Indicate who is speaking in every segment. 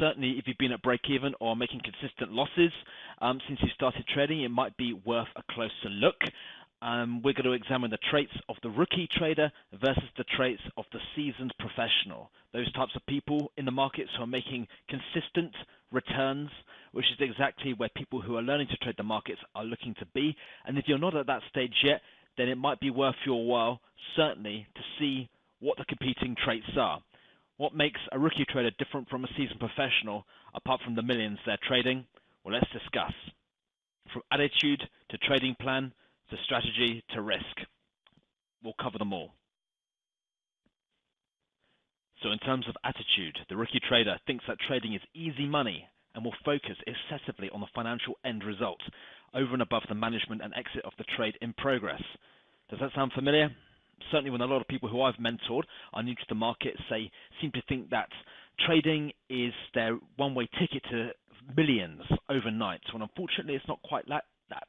Speaker 1: certainly if you've been at break-even or making consistent losses since you started trading, it might be worth a closer look. We're going to examine the traits of the rookie trader versus the traits of the seasoned professional. Those types of people in the markets who are making consistent returns, which is exactly where people who are learning to trade the markets are looking to be. And if you're not at that stage yet, then it might be worth your while, certainly, to see what the competing traits are. What makes a rookie trader different from a seasoned professional, apart from the millions they're trading? Well, let's discuss. From attitude to trading plan, to strategy, to risk. We'll cover them all. So in terms of attitude, the rookie trader thinks that trading is easy money and will focus excessively on the financial end result over and above the management and exit of the trade in progress. Does that sound familiar? Certainly when a lot of people who I've mentored are new to the market seem to think that trading is their one-way ticket to millions overnight, when unfortunately it's not quite like that.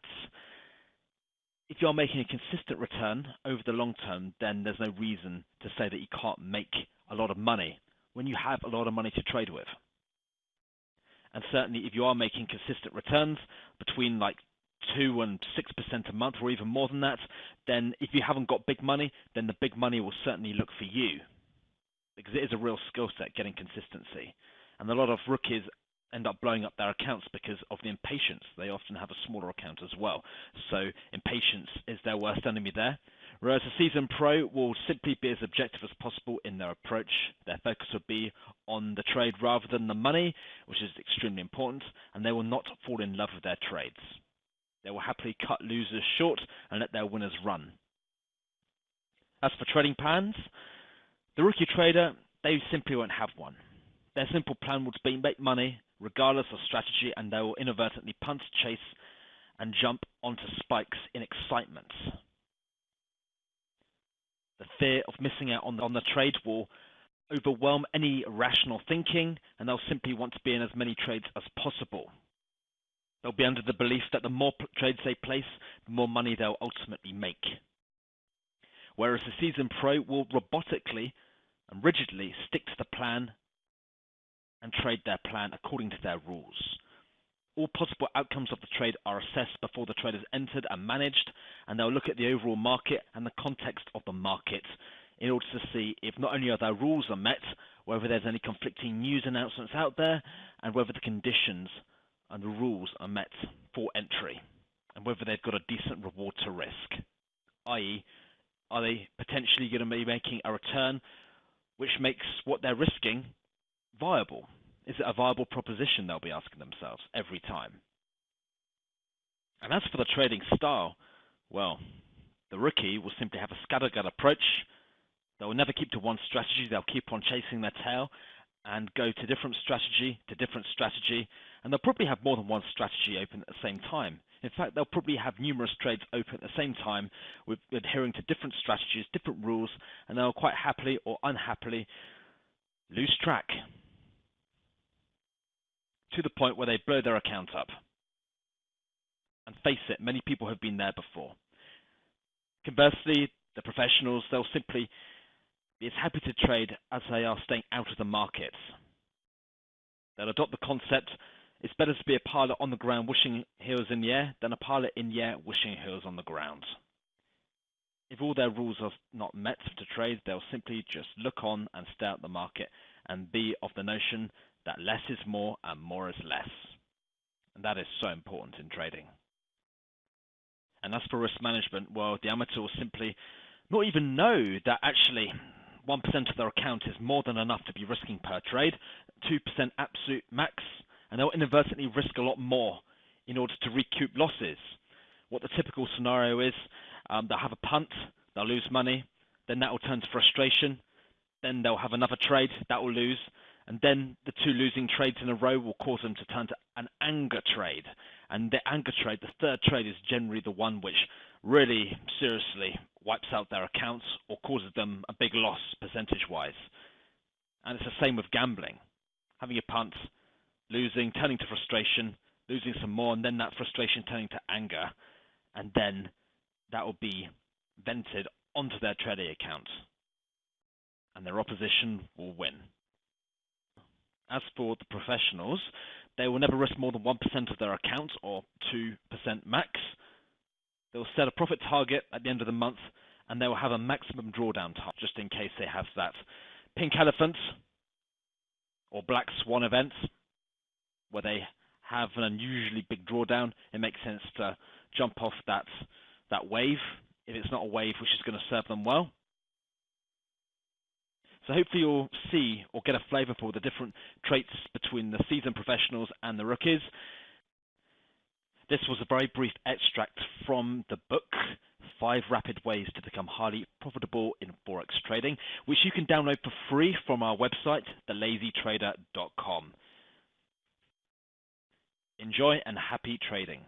Speaker 1: If you're making a consistent return over the long term, then there's no reason to say that you can't make a lot of money when you have a lot of money to trade with. And certainly if you are making consistent returns between like 2 and 6% a month, or even more than that, then if you haven't got big money, then the big money will certainly look for you, because it is a real skill set getting consistency. And a lot of rookies end up blowing up their accounts because of the impatience. They often have a smaller account as well. So impatience is their worst enemy there. Whereas a seasoned pro will simply be as objective as possible in their approach. Their focus will be on the trade rather than the money, which is extremely important, and they will not fall in love with their trades. They will happily cut losers short and let their winners run. As for trading plans, the rookie trader, they simply won't have one. Their simple plan will be make money regardless of strategy, and they will inadvertently punt, chase, and jump onto spikes in excitement. The fear of missing out on the trade will overwhelm any rational thinking, and they'll simply want to be in as many trades as possible. They'll be under the belief that the more trades they place, the more money they'll ultimately make. Whereas the seasoned pro will robotically and rigidly stick to the plan and trade their plan according to their rules. All possible outcomes of the trade are assessed before the trade is entered and managed, and they'll look at the overall market and the context of the market in order to see if not only are their rules are met, whether there's any conflicting news announcements out there, and whether the conditions and the rules are met for entry, and whether they've got a decent reward to risk, i.e., are they potentially going to be making a return which makes what they're risking viable? Is it a viable proposition, they'll be asking themselves every time. And as for the trading style, well, the rookie will simply have a scattergun approach. They will never keep to one strategy. They'll keep on chasing their tail and go to different strategy, and they'll probably have more than one strategy open at the same time. In fact, they'll probably have numerous trades open at the same time with adhering to different strategies, different rules, and they'll quite happily or unhappily lose track to the point where they blow their account up. And face it, many people have been there before. Conversely, the professionals, they'll simply be as happy to trade as they are staying out of the markets. They'll adopt the concept, it's better to be a pilot on the ground wishing he was in the air than a pilot in the air wishing he was on the ground. If all their rules are not met to trade, they'll simply just look on and stare at the market and be of the notion that less is more and more is less. And that is so important in trading. And as for risk management, well, the amateur will simply not even know that actually 1% of their account is more than enough to be risking per trade, 2% absolute max, and they'll inadvertently risk a lot more in order to recoup losses. What the typical scenario is, they'll have a punt, they'll lose money, then that will turn to frustration, then they'll have another trade, that will lose, and then the two losing trades in a row will cause them to turn to an anger trade. And the anger trade, the third trade, is generally the one which really seriously wipes out their accounts or causes them a big loss percentage-wise. And it's the same with gambling. Having a punt, losing, turning to frustration, losing some more, and then that frustration turning to anger, and then that will be vented onto their trading account, and their opposition will win. As for the professionals, they will never risk more than 1% of their account, or 2% max. They'll set a profit target at the end of the month, and they will have a maximum drawdown target, just in case they have that pink elephant or black swan event where they have an unusually big drawdown. It makes sense to jump off that wave if it's not a wave which is going to serve them well. So hopefully you'll see or get a flavor for the different traits between the seasoned professionals and the rookies. This was a very brief extract from the book, 5 Rapid Ways to Become Highly Profitable in Forex Trading, which you can download for free from our website, thelazytrader.com. Enjoy and happy trading.